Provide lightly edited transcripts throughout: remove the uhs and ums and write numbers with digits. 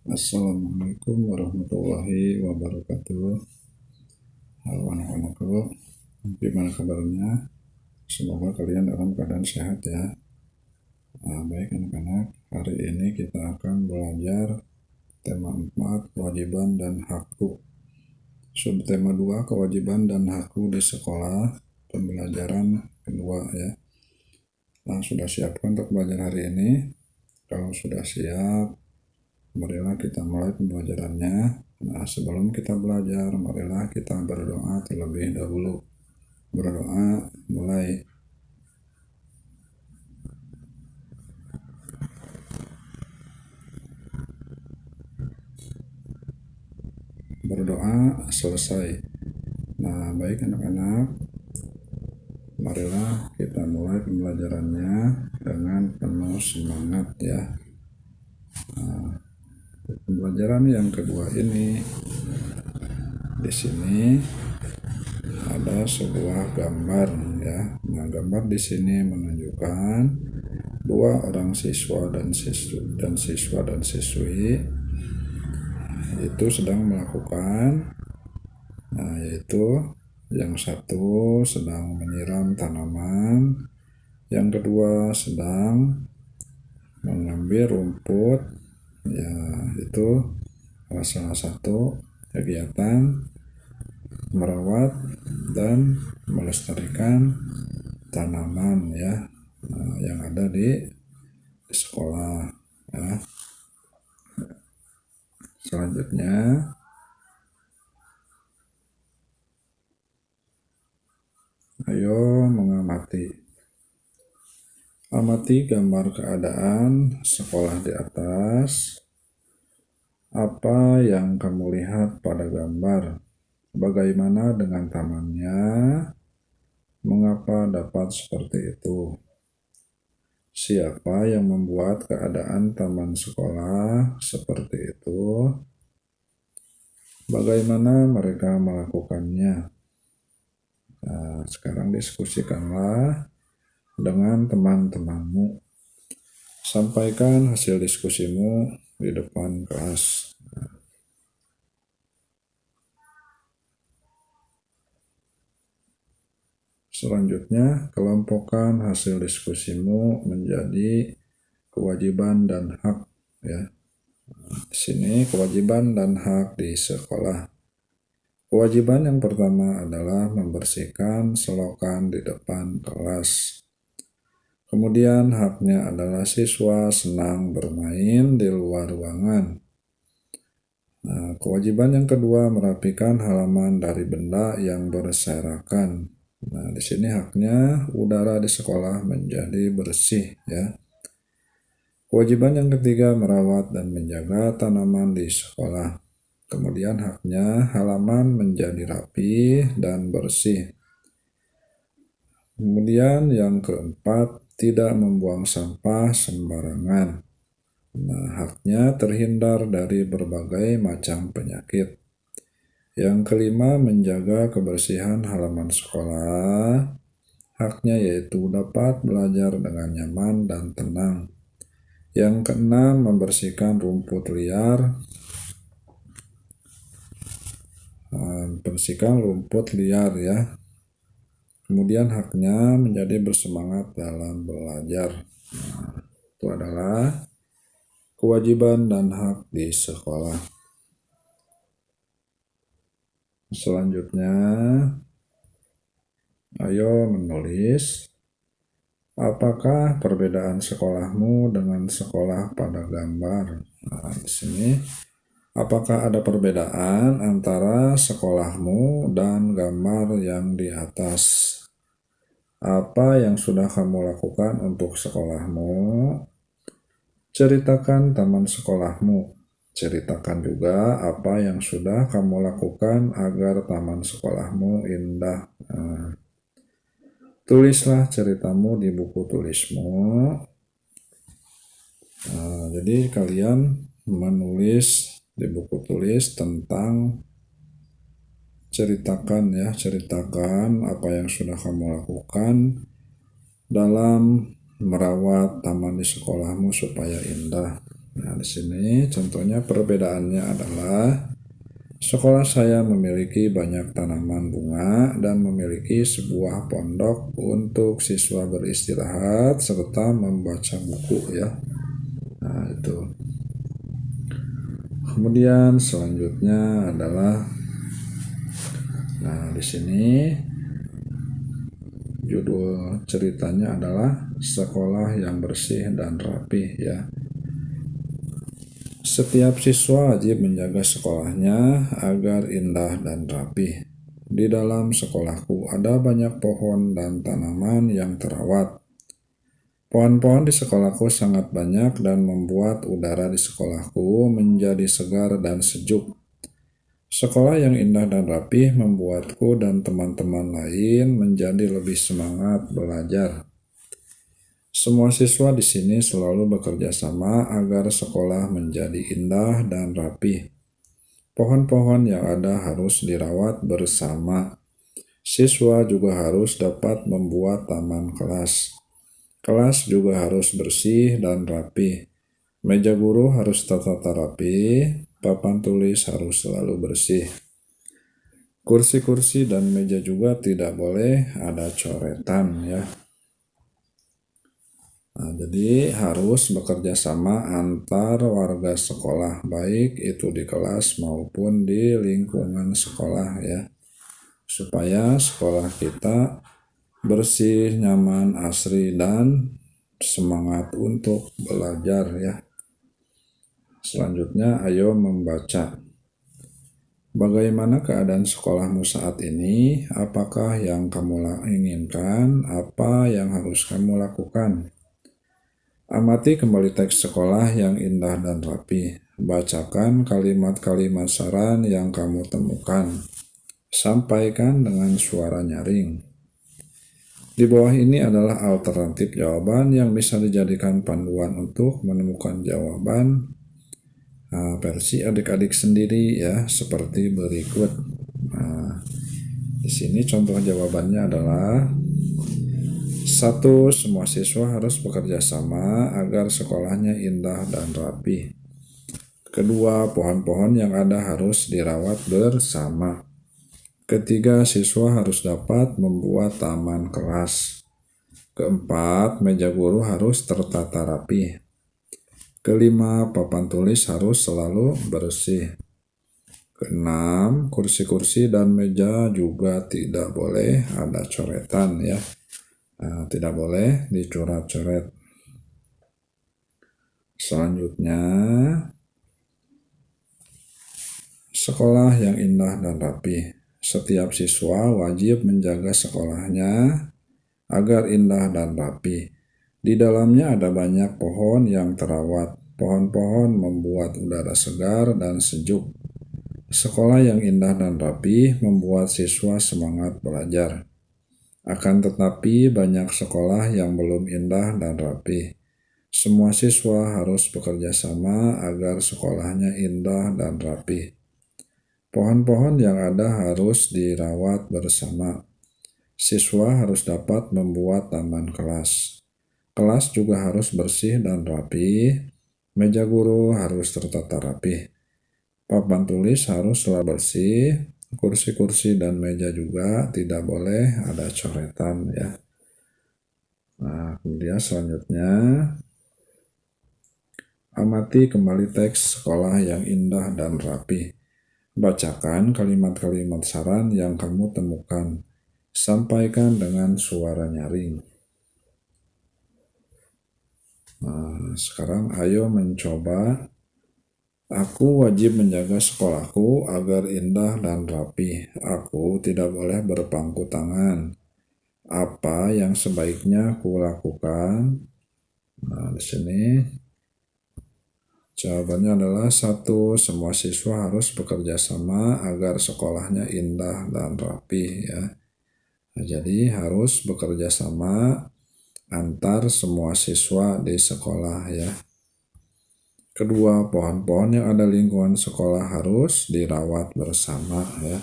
Assalamualaikum warahmatullahi wabarakatuh. Halo anak-anakku, gimana kabarnya? Semoga kalian dalam keadaan sehat ya. Baik anak-anak, hari ini kita akan belajar tema 4, kewajiban dan hakku. Subtema 2, kewajiban dan hakku di sekolah, pembelajaran kedua ya. Sudah siapkan untuk belajar hari ini? Kalau sudah siap, marilah kita mulai pembelajarannya. Sebelum kita belajar, marilah kita berdoa terlebih dahulu. Berdoa mulai. Berdoa selesai. Baik anak-anak, marilah kita mulai pembelajarannya dengan penuh semangat ya. Pembelajaran yang kedua ini, di sini ada sebuah gambar ya. Gambar di sini menunjukkan dua orang siswa dan siswi itu sedang melakukan, yaitu yang satu sedang menyiram tanaman, yang kedua sedang mengambil rumput ya. Itu salah satu kegiatan merawat dan melestarikan tanaman ya, yang ada di sekolah ya. Selanjutnya, ayo mengamati. Amati gambar keadaan sekolah di atas. Apa yang kamu lihat pada gambar? Bagaimana dengan tamannya? Mengapa dapat seperti itu? Siapa yang membuat keadaan taman sekolah seperti itu? Bagaimana mereka melakukannya? Sekarang diskusikanlah dengan teman-temanmu. Sampaikan hasil diskusimu di depan kelas. Selanjutnya, kelompokkan hasil diskusimu menjadi kewajiban dan hak ya. Di sini kewajiban dan hak di sekolah. Kewajiban yang pertama adalah membersihkan selokan di depan kelas. Kemudian haknya adalah siswa senang bermain di luar ruangan. Kewajiban yang kedua merapikan halaman dari benda yang berserakan. Di sini haknya udara di sekolah menjadi bersih ya. Kewajiban yang ketiga merawat dan menjaga tanaman di sekolah. Kemudian haknya halaman menjadi rapi dan bersih. Kemudian yang keempat, tidak membuang sampah sembarangan. Haknya terhindar dari berbagai macam penyakit. Yang kelima, menjaga kebersihan halaman sekolah. Haknya yaitu dapat belajar dengan nyaman dan tenang. Yang keenam, membersihkan rumput liar. Bersihkan rumput liar ya. Kemudian haknya menjadi bersemangat dalam belajar. Itu adalah kewajiban dan hak di sekolah. Selanjutnya, ayo menulis. Apakah perbedaan sekolahmu dengan sekolah pada gambar? Di sini, apakah ada perbedaan antara sekolahmu dan gambar yang di atas? Apa yang sudah kamu lakukan untuk sekolahmu? Ceritakan taman sekolahmu. Ceritakan juga apa yang sudah kamu lakukan agar taman sekolahmu indah. Tulislah ceritamu di buku tulismu. Jadi kalian menulis di buku tulis tentang ceritakan apa yang sudah kamu lakukan dalam merawat taman di sekolahmu supaya indah. Nah, di sini contohnya perbedaannya adalah sekolah saya memiliki banyak tanaman bunga dan memiliki sebuah pondok untuk siswa beristirahat serta membaca buku ya. Nah, itu. Kemudian selanjutnya adalah di sini judul ceritanya adalah sekolah yang bersih dan rapi ya. Setiap siswa wajib menjaga sekolahnya agar indah dan rapi. Di dalam sekolahku ada banyak pohon dan tanaman yang terawat. Pohon-pohon di sekolahku sangat banyak dan membuat udara di sekolahku menjadi segar dan sejuk. Sekolah yang indah dan rapi membuatku dan teman-teman lain menjadi lebih semangat belajar. Semua siswa di sini selalu bekerja sama agar sekolah menjadi indah dan rapi. Pohon-pohon yang ada harus dirawat bersama. Siswa juga harus dapat membuat taman kelas. Kelas juga harus bersih dan rapi. Meja guru harus tertata rapi. Papan tulis harus selalu bersih. Kursi-kursi dan meja juga tidak boleh ada coretan ya. Nah, jadi harus bekerja sama antar warga sekolah, baik itu di kelas maupun di lingkungan sekolah ya. Supaya sekolah kita bersih, nyaman, asri, dan semangat untuk belajar ya. Selanjutnya, ayo membaca. Bagaimana keadaan sekolahmu saat ini? Apakah yang kamu inginkan? Apa yang harus kamu lakukan? Amati kembali teks sekolah yang indah dan rapi. Bacakan kalimat-kalimat saran yang kamu temukan. Sampaikan dengan suara nyaring. Di bawah ini adalah alternatif jawaban yang bisa dijadikan panduan untuk menemukan jawaban versi adik-adik sendiri ya, seperti berikut. Nah, di sini contoh jawabannya adalah 1. Semua siswa harus bekerja sama agar sekolahnya indah dan rapi. Kedua, pohon-pohon yang ada harus dirawat bersama. Ketiga, siswa harus dapat membuat taman kelas. Keempat, meja guru harus tertata rapi. Kelima, papan tulis harus selalu bersih. Keenam, kursi-kursi dan meja juga tidak boleh ada coretan ya. Nah, tidak boleh dicoret-coret. Selanjutnya, sekolah yang indah dan rapi. Setiap siswa wajib menjaga sekolahnya agar indah dan rapi. Di dalamnya ada banyak pohon yang terawat. Pohon-pohon membuat udara segar dan sejuk. Sekolah yang indah dan rapi membuat siswa semangat belajar. Akan tetapi banyak sekolah yang belum indah dan rapi. Semua siswa harus bekerja sama agar sekolahnya indah dan rapi. Pohon-pohon yang ada harus dirawat bersama. Siswa harus dapat membuat taman kelas. Kelas juga harus bersih dan rapi. Meja guru harus tertata rapi. Papan tulis harus selalu bersih. Kursi-kursi dan meja juga tidak boleh ada coretan ya. Nah, kemudian selanjutnya, amati kembali teks sekolah yang indah dan rapi. Bacakan kalimat-kalimat saran yang kamu temukan. Sampaikan dengan suara nyaring. Nah, sekarang ayo mencoba. Aku wajib menjaga sekolahku agar indah dan rapi. Aku tidak boleh berpangku tangan. Apa yang sebaiknya kulakukan? Nah, di sini jawabannya adalah 1. Semua siswa harus bekerja sama agar sekolahnya indah dan rapi ya. Nah, jadi harus bekerja sama antar semua siswa di sekolah ya. Kedua, pohon-pohon yang ada lingkungan sekolah harus dirawat bersama ya.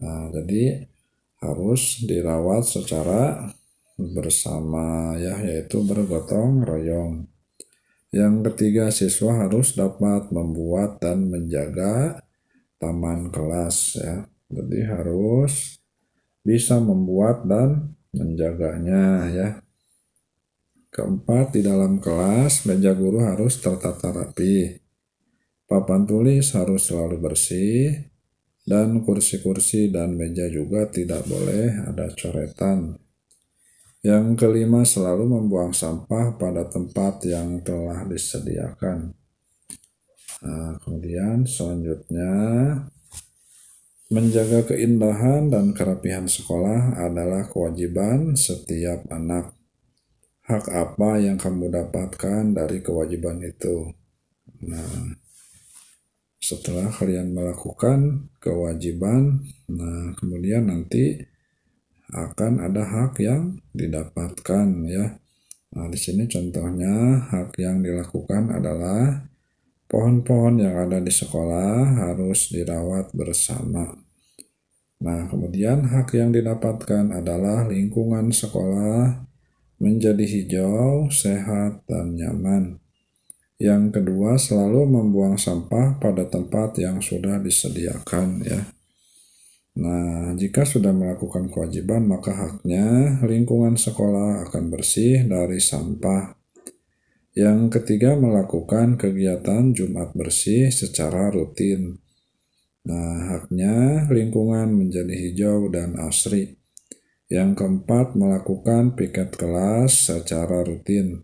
Nah, jadi harus dirawat secara bersama ya, yaitu bergotong royong. Yang ketiga, siswa harus dapat membuat dan menjaga taman kelas ya. Jadi harus bisa membuat dan menjaganya ya. Keempat, di dalam kelas meja guru harus tertata rapi. Papan tulis harus selalu bersih dan kursi-kursi dan meja juga tidak boleh ada coretan. Yang kelima, selalu membuang sampah pada tempat yang telah disediakan. Nah, kemudian selanjutnya, menjaga keindahan dan kerapihan sekolah adalah kewajiban setiap anak. Hak apa yang kamu dapatkan dari kewajiban itu? Nah, setelah kalian melakukan kewajiban, nah kemudian nanti akan ada hak yang didapatkan ya. Nah, di sini contohnya hak yang dilakukan adalah pohon-pohon yang ada di sekolah harus dirawat bersama. Nah, kemudian hak yang didapatkan adalah lingkungan sekolah menjadi hijau, sehat, dan nyaman. Yang kedua, selalu membuang sampah pada tempat yang sudah disediakan ya. Nah, jika sudah melakukan kewajiban, maka haknya lingkungan sekolah akan bersih dari sampah. Yang ketiga, melakukan kegiatan Jumat bersih secara rutin. Nah, haknya lingkungan menjadi hijau dan asri. Yang keempat, melakukan piket kelas secara rutin.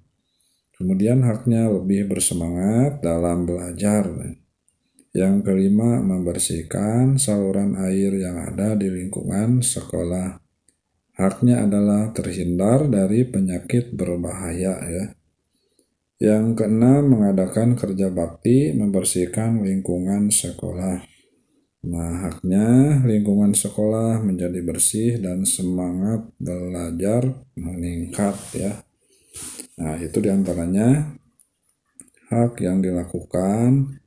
Kemudian haknya lebih bersemangat dalam belajar. Yang kelima, membersihkan saluran air yang ada di lingkungan sekolah. Haknya adalah terhindar dari penyakit berbahaya ya. Yang keenam, mengadakan kerja bakti membersihkan lingkungan sekolah. Nah, haknya lingkungan sekolah menjadi bersih dan semangat belajar meningkat ya. Nah, itu diantaranya hak yang dilakukan,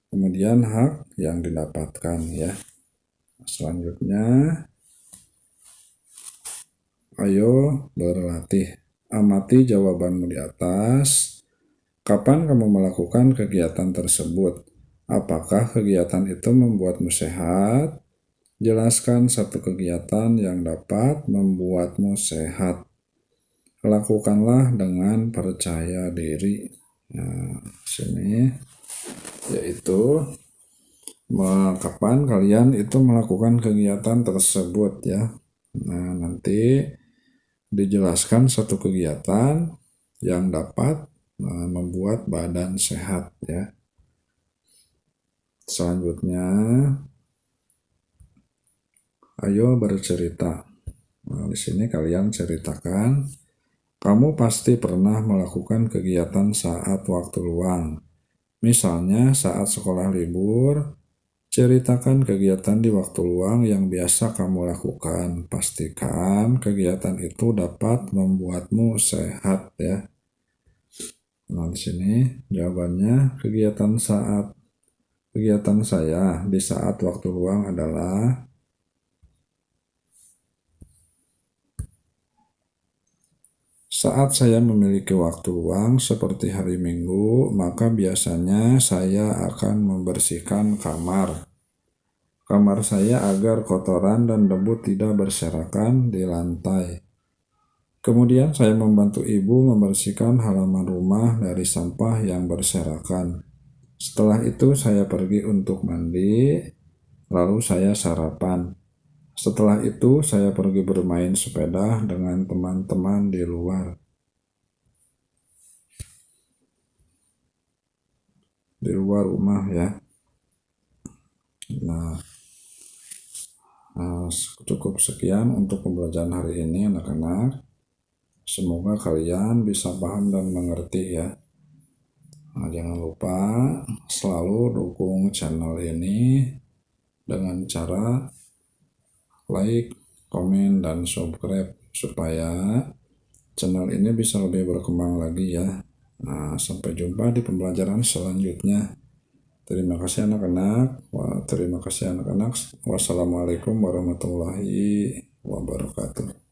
kemudian hak yang didapatkan ya. Selanjutnya, ayo berlatih. Amati jawabanmu di atas. Kapan kamu melakukan kegiatan tersebut? Apakah kegiatan itu membuatmu sehat? Jelaskan satu kegiatan yang dapat membuatmu sehat. Lakukanlah dengan percaya diri. Nah, sini yaitu kapan kalian itu melakukan kegiatan tersebut ya. Nah, nanti dijelaskan satu kegiatan yang dapat membuat badan sehat ya. Selanjutnya, ayo bercerita. Nah, di sini kalian ceritakan, kamu pasti pernah melakukan kegiatan saat waktu luang. Misalnya saat sekolah libur, ceritakan kegiatan di waktu luang yang biasa kamu lakukan. Pastikan kegiatan itu dapat membuatmu sehat ya. Nah, di sini jawabannya kegiatan saya di saat waktu luang adalah saat saya memiliki waktu luang seperti hari Minggu, maka biasanya saya akan membersihkan kamar saya agar kotoran dan debu tidak berserakan di lantai. Kemudian saya membantu ibu membersihkan halaman rumah dari sampah yang berserakan. Setelah itu saya pergi untuk mandi, lalu saya sarapan. Setelah itu saya pergi bermain sepeda dengan teman-teman di luar rumah ya. Nah, cukup sekian untuk pembelajaran hari ini anak-anak. Semoga kalian bisa paham dan mengerti ya. Nah, jangan lupa selalu dukung channel ini dengan cara like, komen, dan subscribe supaya channel ini bisa lebih berkembang lagi ya. Nah, sampai jumpa di pembelajaran selanjutnya. Terima kasih anak-anak. Wassalamualaikum warahmatullahi wabarakatuh.